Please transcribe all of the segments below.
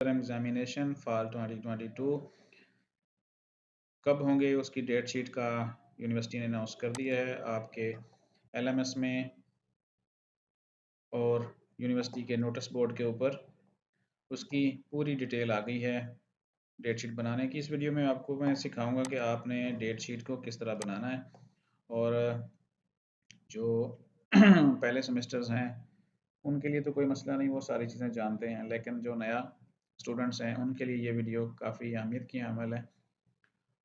Examination for 2022 कब होंगे उसकी डेट शीट का यूनिवर्सिटी ने अनाउंस कर दिया है आपके एलएमएस में और यूनिवर्सिटी के नोटिस बोर्ड के ऊपर उसकी पूरी डिटेल आ गई है डेट शीट बनाने की। इस वीडियो में आपको मैं सिखाऊंगा कि आपने डेट शीट को किस तरह बनाना है और जो पहले सेमेस्टर्स हैं उनके लिए तो कोई मसला नहीं, वो सारी चीज़ें जानते हैं, लेकिन जो नया स्टूडेंट्स हैं उनके लिए ये वीडियो काफ़ी अहमियत की हामिल है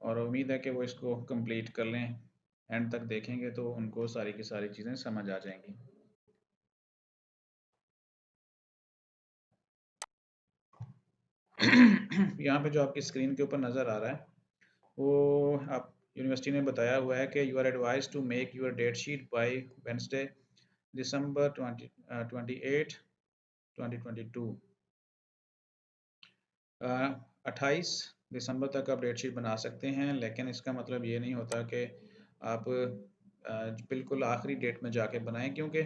और उम्मीद है कि वो इसको कंप्लीट कर लें। एंड तक देखेंगे तो उनको सारी की सारी चीज़ें समझ आ जाएंगी। यहाँ पे जो आपकी स्क्रीन के ऊपर नज़र आ रहा है वो आप यूनिवर्सिटी ने बताया हुआ है कि you are advise to make your date sheet by Wednesday December 2022। 28 दिसंबर तक आप डेट शीट बना सकते हैं, लेकिन इसका मतलब ये नहीं होता कि आप बिल्कुल आखिरी डेट में जाके बनाएं, क्योंकि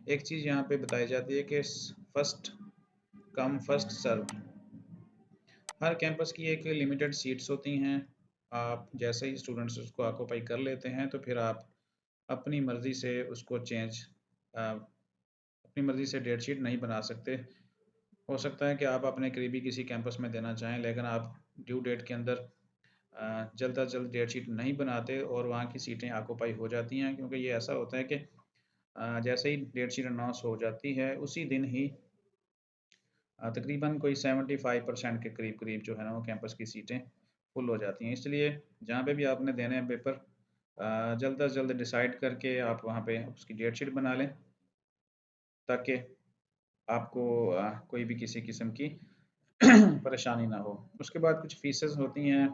एक चीज़ यहाँ पे बताई जाती है कि फर्स्ट कम फर्स्ट सर्व। हर कैंपस की एक लिमिटेड सीट्स होती हैं। आप जैसे ही स्टूडेंट्स उसको ऑक्यूपाई कर लेते हैं तो फिर आप अपनी मर्ज़ी से उसको अपनी मर्ज़ी से डेट शीट नहीं बना सकते। हो सकता है कि आप अपने करीबी किसी कैंपस में देना चाहें, लेकिन आप ड्यू डेट के अंदर जल्द अज जल्द डेट शीट नहीं बनाते और वहाँ की सीटें ऑक्यूपाई हो जाती हैं, क्योंकि ये ऐसा होता है कि जैसे ही डेट शीट अनाउंस हो जाती है उसी दिन ही तकरीबन कोई 75% के करीब करीब जो है ना वो कैंपस की सीटें फुल हो जाती हैं। इसलिए जहाँ पे भी आपने देने हैं पेपर, जल्द अज जल्द डिसाइड करके आप वहाँ पे उसकी डेट शीट बना लें, ताकि आपको कोई भी किसी किस्म की परेशानी ना हो। उसके बाद कुछ फीसेस होती हैं,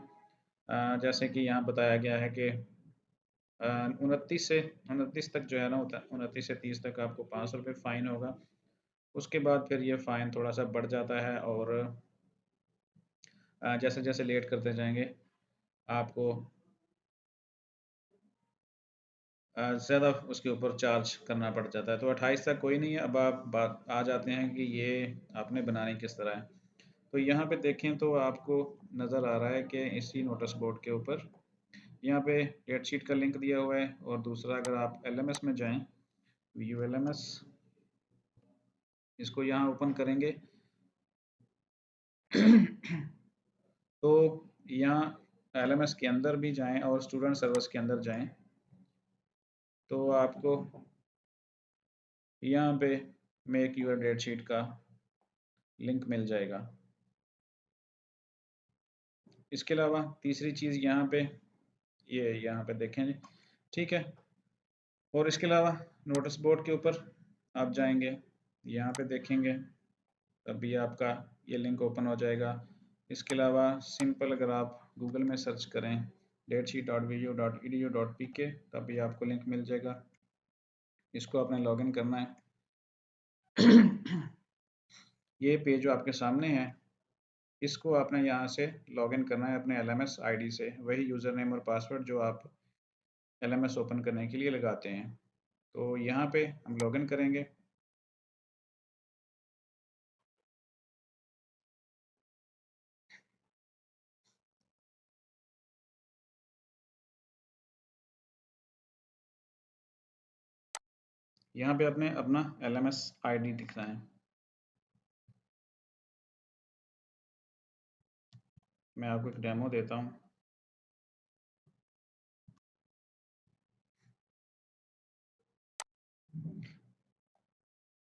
जैसे कि यहाँ बताया गया है कि 29 तक जो है ना होता है, 29 से 30 तक आपको 500 रुपये फ़ाइन होगा। उसके बाद फिर ये फ़ाइन थोड़ा सा बढ़ जाता है और जैसे जैसे लेट करते जाएंगे आपको ज़्यादा उसके ऊपर चार्ज करना पड़ जाता है। तो 28 तक कोई नहीं है। अब आप बात आ जाते हैं कि ये आपने बनानी किस तरह है। तो यहाँ पे देखें तो आपको नज़र आ रहा है कि इसी नोटिस बोर्ड के ऊपर यहाँ पे डेट शीट का लिंक दिया हुआ है, और दूसरा अगर आप एलएमएस में जाएं, व्यू एलएमएस, इसको यहाँ ओपन करेंगे तो यहाँ एलएमएस के अंदर भी जाएं और स्टूडेंट सर्विस के अंदर जाएं तो आपको यहाँ पे मेक यूर डेट शीट का लिंक मिल जाएगा। इसके अलावा तीसरी चीज़ यहाँ पे ये यहाँ पे देखें जी, ठीक है। और इसके अलावा नोटिस बोर्ड के ऊपर आप जाएंगे, यहाँ पे देखेंगे, तभी आपका ये लिंक ओपन हो जाएगा। इसके अलावा सिंपल अगर आप गूगल में सर्च करें datesheet.vu.edu.pk तभी आपको लिंक मिल जाएगा। इसको आपने लॉगिन करना है। ये पेज जो आपके सामने है, इसको आपने यहाँ से लॉगिन करना है अपने एलएमएस आईडी से, वही यूज़र नेम और पासवर्ड जो आप एलएमएस ओपन करने के लिए लगाते हैं। तो यहाँ पे हम लॉगिन करेंगे। यहाँ पे आपने अपना एलएमएस आईडी लिखना है। मैं आपको एक डेमो देता हूँ।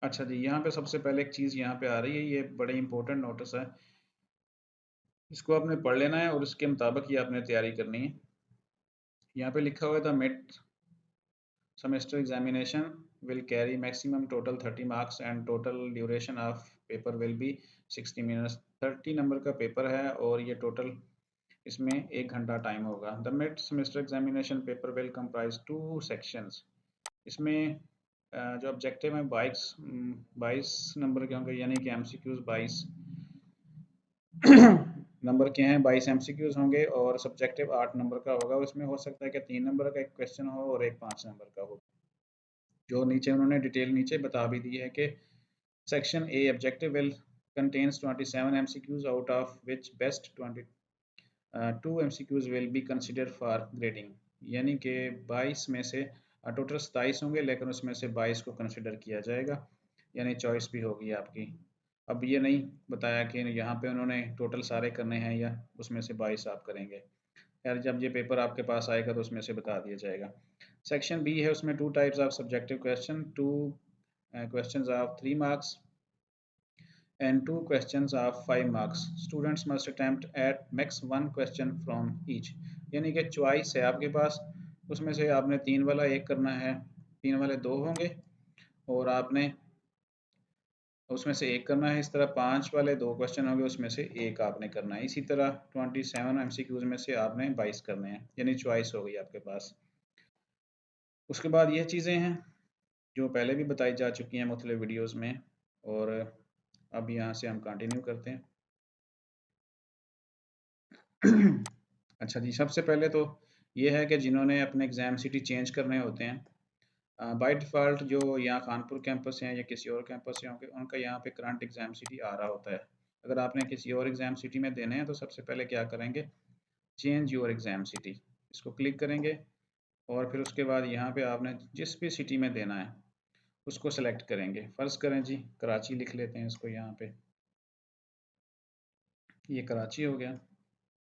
अच्छा जी, यहाँ पे सबसे पहले एक चीज़ यहाँ पे आ रही है, ये बड़े इंपॉर्टेंट नोटिस है, इसको आपने पढ़ लेना है और उसके मुताबिक ही आपने तैयारी करनी है। यहाँ पे लिखा हुआ था mid semester examination will carry maximum total 30 marks and total duration of paper will be 60 minutes। 30 number का पेपर है और ये टोटल इसमें 1 घंटा टाइम होगा। The mid semester examination paper will comprise 2 sections. इसमें जो ऑब्जेक्टिव है 22 नंबर के होंगे, यानी कि एमसीक्यूज 22 नंबर के हैं, 22 एमसीक्यूज होंगे और सब्जेक्टिव 8 नंबर का होगा। उसमें हो सकता है कि 3 नंबर का एक क्वेश्चन हो और एक 5 नंबर का हो। जो नीचे उन्होंने डिटेल नीचे बता भी दी है कि section A objective will contains 27 MCQs, out of which best 2 MCQs will be considered for grading. यानी कि 22 में से टोटल 27 होंगे, लेकिन उसमें से 22 को कंसिडर किया जाएगा, यानी चॉइस भी होगी आपकी। अब ये नहीं बताया कि यहाँ पे उन्होंने टोटल सारे करने हैं या उसमें से 22 आप करेंगे। यार जब ये पेपर आपके पास आएगा तो उसमें से बता दिया जाएगा। सेक्शन बी है, उसमें 2 types of subjective question, 2 questions of 3 marks and 2 questions of 5 marks. Students must attempt at max 1 question from each. यानी कि चॉइस है आपके पास, उसमें से आपने 3 वाला एक करना है, 3 वाले 2 होंगे और आपने उसमें से एक करना है। इस तरह 5 वाले 2 क्वेश्चन होंगे, उसमें से एक आपने करना है। इसी तरह 27 MCQs में से आपने 22 करने हैं, यानी चॉइस हो गई आपके पास। उसके बाद ये चीज़ें हैं जो पहले भी बताई जा चुकी हैं मुख्तलिफ वीडियोस में, और अब यहाँ से हम कंटिन्यू करते हैं। अच्छा जी, सबसे पहले तो ये है कि जिन्होंने अपने एग्ज़ाम सिटी चेंज करने होते हैं, बाय डिफ़ॉल्ट जो यहाँ कानपुर कैंपस हैं या किसी और कैंपस से होंगे, उनका यहाँ पे करंट एग्ज़ाम सिटी आ रहा होता है। अगर आपने किसी और एग्ज़ाम सिटी में देने हैं तो सबसे पहले क्या करेंगे, चेंज योर एग्ज़ाम सिटी, इसको क्लिक करेंगे और फिर उसके बाद यहाँ पे आपने जिस भी सिटी में देना है उसको सेलेक्ट करेंगे। फ़र्ज़ करें जी कराची लिख लेते हैं इसको, यहाँ पे ये कराची हो गया,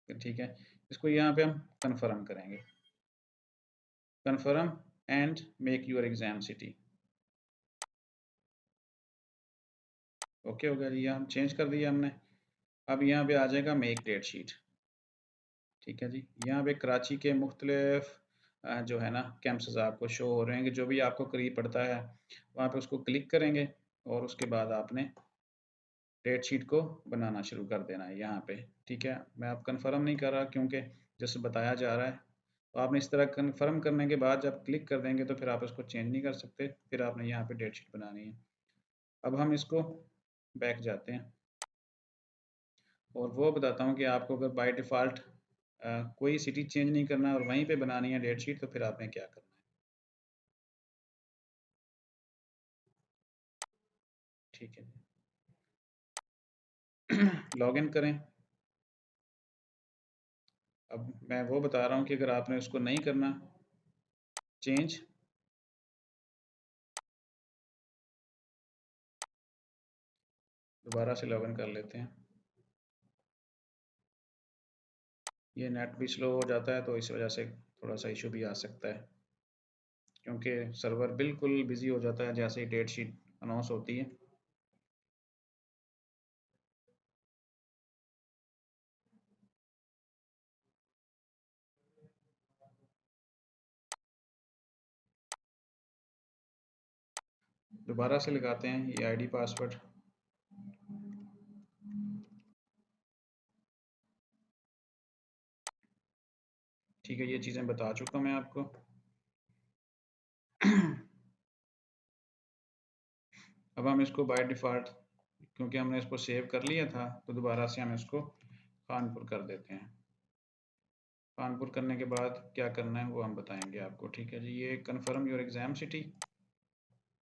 ठीक है। इसको यहाँ पे हम कन्फर्म करेंगे, confirm and make your exam city. Okay हो गया जी, हम चेंज कर दिया हमने। अब यहाँ पे आ जाएगा मेक डेट शीट, ठीक है जी। यहाँ पे कराची के मुख्तलिफ जो है ना कैंपस आपको शो हो रहे हैं कि जो भी आपको करीब पड़ता है वहाँ पे उसको क्लिक करेंगे और उसके बाद आपने डेट शीट को बनाना शुरू कर देना है यहाँ पे, ठीक है। मैं अब कंफर्म नहीं कर रहा क्योंकि जैसे बताया जा रहा है, तो आपने इस तरह कंफर्म करने के बाद जब क्लिक कर देंगे तो फिर आप इसको चेंज नहीं कर सकते, फिर आपने यहाँ पे डेट शीट बनानी है। अब हम इसको बैक जाते हैं और वो बताता हूँ कि आपको अगर बाय डिफ़ॉल्ट कोई सिटी चेंज नहीं करना और वहीं पे बनानी है डेट शीट, तो फिर आपने क्या करना है, ठीक है। लॉग इन करें। अब मैं वो बता रहा हूँ कि अगर आपने उसको नहीं करना चेंज, दोबारा से लॉग इन कर लेते हैं। ये नेट भी स्लो हो जाता है तो इस वजह से थोड़ा सा इशू भी आ सकता है, क्योंकि सर्वर बिल्कुल बिजी हो जाता है जैसे ही डेट शीट अनाउंस होती है। दोबारा से लगाते हैं ये आईडी पासवर्ड। ठीक है, ये चीज़ें बता चुका मैं आपको। अब हम इसको बाय डिफ़ॉल्ट, क्योंकि हमने इसको सेव कर लिया था, तो दोबारा से हम इसको कानपुर कर देते हैं। कानपुर करने के बाद क्या करना है वो हम बताएंगे आपको, ठीक है जी। ये कन्फर्म योर एग्ज़ाम सिटी,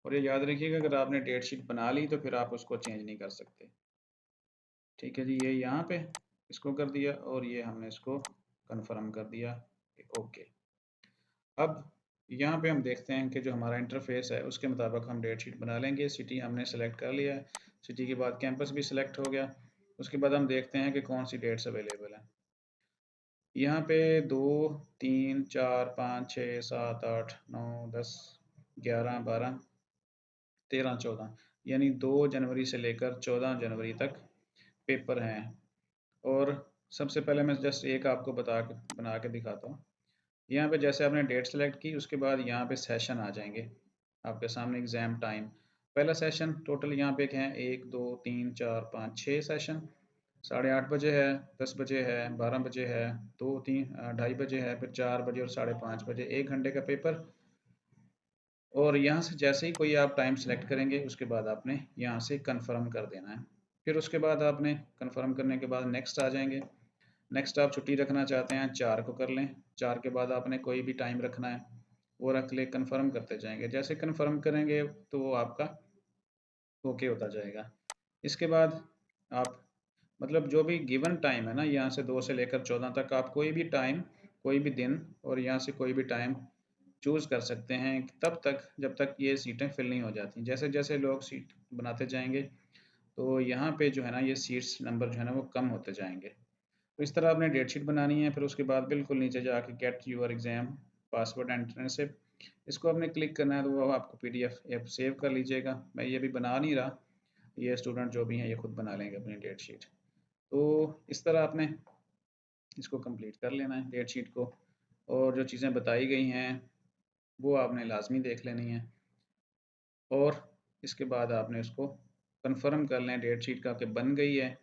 और ये याद रखिएगा अगर आपने डेट शीट बना ली तो फिर आप उसको चेंज नहीं कर सकते, ठीक है जी। ये यहाँ पे इसको कर दिया और ये हमने इसको कन्फर्म कर दिया, ओके। अब यहाँ पे हम देखते हैं कि जो हमारा इंटरफेस है उसके मुताबिक हम डेट शीट बना लेंगे। सिटी हमने सेलेक्ट कर लिया है, सिटी के बाद कैंपस भी सिलेक्ट हो गया। उसके बाद हम देखते हैं कि कौन सी डेट्स अवेलेबल हैं। यहाँ पे 2, 3, 4, 5, 6, 7, 8, 9, 10, 11, 12, 13, 14, यानी 2 जनवरी से लेकर 14 जनवरी तक पेपर हैं। और सबसे पहले मैं जस्ट एक आपको बना के दिखाता हूँ। यहाँ पे जैसे आपने डेट सेलेक्ट की उसके बाद यहाँ पे सेशन आ जाएंगे आपके सामने, एग्ज़ाम टाइम। पहला सेशन टोटल यहाँ पे हैं 1, 2, 3, 4, 5, 6 सेशन। 8:30 बजे है, 10 बजे है, 12 बजे है, 2, 3, 2:30 बजे है, फिर 4 बजे और 5:30 बजे, 1 घंटे का पेपर। और यहाँ से जैसे ही कोई आप टाइम सेलेक्ट करेंगे उसके बाद आपने यहाँ से कंफर्म कर देना है। फिर उसके बाद आपने कंफर्म करने के बाद नेक्स्ट आ जाएंगे। नेक्स्ट आप छुट्टी रखना चाहते हैं 4 को कर लें, 4 के बाद आपने कोई भी टाइम रखना है वो रख ले, कंफर्म करते जाएंगे। जैसे कंफर्म करेंगे तो वो आपका ओके होता जाएगा। इसके बाद आप मतलब जो भी गिवन टाइम है ना, यहाँ से 2 से लेकर 14 तक आप कोई भी टाइम, कोई भी दिन और यहाँ से कोई भी टाइम चूज़ कर सकते हैं तब तक जब तक ये सीटें फिल नहीं हो जाती। जैसे-जैसे लोग सीट बनाते जाएँगे तो यहाँ पे जो है ना ये सीट्स नंबर जो है ना वो कम होते जाएँगे। तो इस तरह आपने डेट शीट बनानी है, फिर उसके बाद बिल्कुल नीचे जाके get your exam password and internship, इसको आपने क्लिक करना है तो वो आपको पीडीएफ ऐप सेव कर लीजिएगा। मैं ये अभी बना नहीं रहा, ये स्टूडेंट जो भी हैं ये खुद बना लेंगे अपनी डेट शीट। तो इस तरह आपने इसको कंप्लीट कर लेना है डेट शीट को, और जो चीज़ें बताई गई हैं वो आपने लाजमी देख लेनी है, और इसके बाद आपने उसको कंफर्म कर लें डेट शीट का कि बन गई है।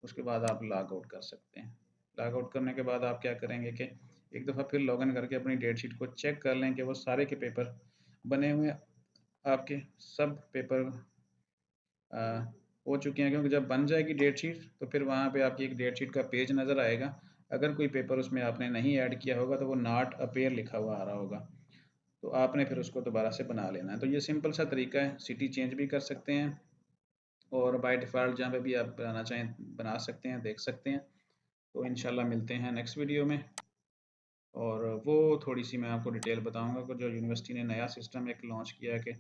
उसके बाद आप लॉग आउट कर सकते हैं। लॉग आउट करने के बाद आप क्या करेंगे कि एक दफ़ा फिर लॉगिन करके अपनी डेट शीट को चेक कर लें कि वो सारे के पेपर बने हुए आपके सब पेपर अ, हो चुके हैं, क्योंकि जब बन जाएगी डेट शीट तो फिर वहाँ पे आपकी एक डेट शीट का पेज नज़र आएगा। अगर कोई पेपर उसमें आपने नहीं ऐड किया होगा तो वो नॉट अपीयर लिखा हुआ आ रहा होगा, तो आपने फिर उसको दोबारा से बना लेना है। तो ये सिंपल सा तरीका है, सिटी चेंज भी कर सकते हैं और बाय डिफ़ॉल्ट जहाँ पे भी आप बनाना चाहें बना सकते हैं, देख सकते हैं। तो इंशाल्लाह मिलते हैं नेक्स्ट वीडियो में, और वो थोड़ी-सी मैं आपको डिटेल बताऊँगा कि जो यूनिवर्सिटी ने नया सिस्टम एक लॉन्च किया है कि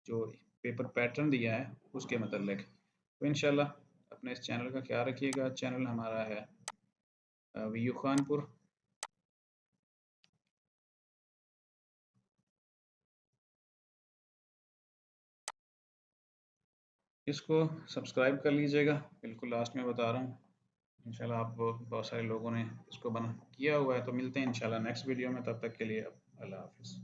जो पेपर पैटर्न दिया है उसके मतलब। तो इंशाल्लाह अपने इस चैनल का ख्याल रखिएगा। चैनल हमारा है वीयू खानपुर। इसको सब्सक्राइब कर लीजिएगा, बिल्कुल लास्ट में बता रहा हूँ। इंशाल्लाह आप बहुत सारे लोगों ने इसको बना किया हुआ है। तो मिलते हैं इंशाल्लाह नेक्स्ट वीडियो में, तब तक के लिए अल्लाह हाफ़िज़।